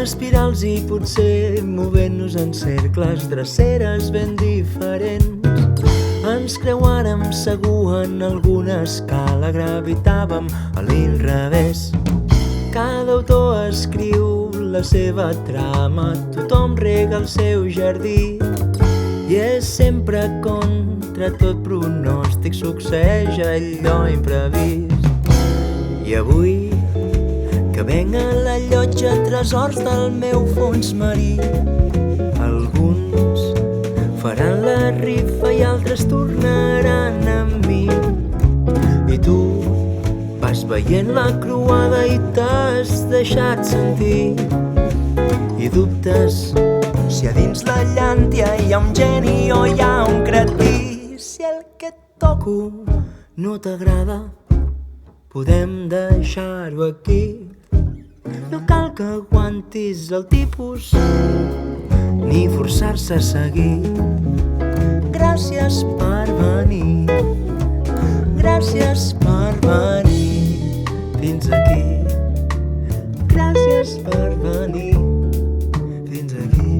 espirals i potser movent-nos en cercles, dreceres ben diferents. Ens creuàrem segur en alguna escala, gravitàvem a l'inrevés. Cada autor escriu la seva trama, tothom rega el seu jardí i és sempre contra tot pronòstic, succeeix allò imprevist. I avui que venc a la llotja tresors del meu fons marí, alguns faran la rifa i altres tornaran amb mi. I tu vas veient la croada i t'has deixat sentir i dubtes si a dins la llàntia hi ha un geni o hi ha un cretí. Si el que et toco no t'agrada, podem deixar-ho aquí. No cal que aguantis el tipus ni forçar-se a seguir. Gràcies per venir, gràcies per venir fins aquí. Gràcies per venir fins aquí.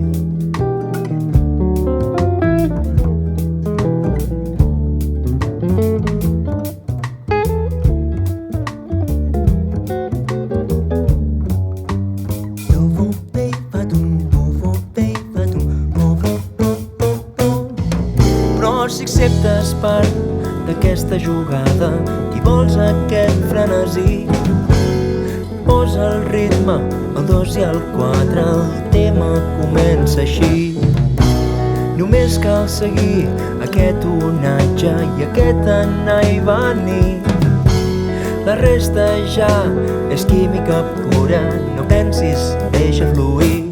Però si acceptes part d'aquesta jugada i vols aquest frenesí, posa el ritme, el 2 i el 4, el tema comença així. Només cal seguir aquest onatge i aquest anar i venir. La resta ja és química pura, no pensis, deixa fluir.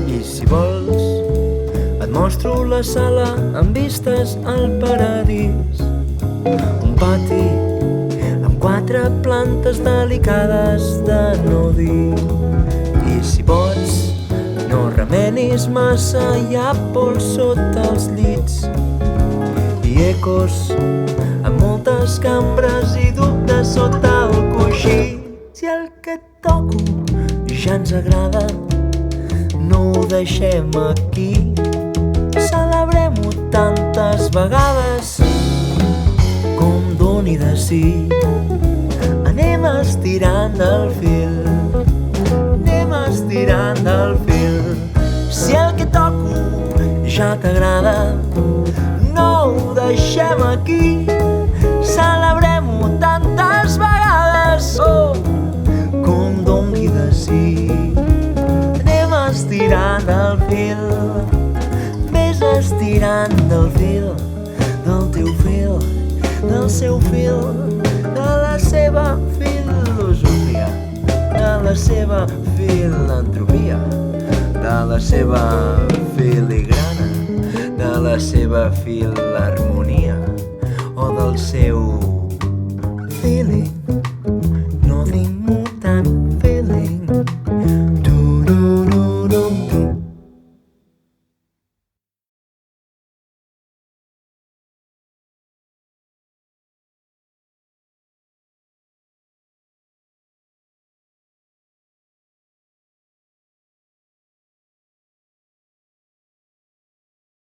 I si vols, et mostro la sala amb vistes al paradís. Un pati amb 4 plantes delicades de no dir. I si pots, no remenis massa, hi ha pols sota els llits i ecos amb moltes cambres i dubtes sota el coixí. Si el que toco ja ens agrada, no ho deixem aquí. Celebrem-ho tantes vegades com doni de si. Anem estirant el fil, anem estirant el fil. Si el que toco ja t'agrada, no ho deixem aquí. Celebrem-ho tantes vegades com doni de si. Anem estirant el fil, ves estirant del fil, del teu fil, del seu fil, de la seva filosofia, de la seva filantropia, de la seva filigrana, de la seva filharmonia o del seu feeling.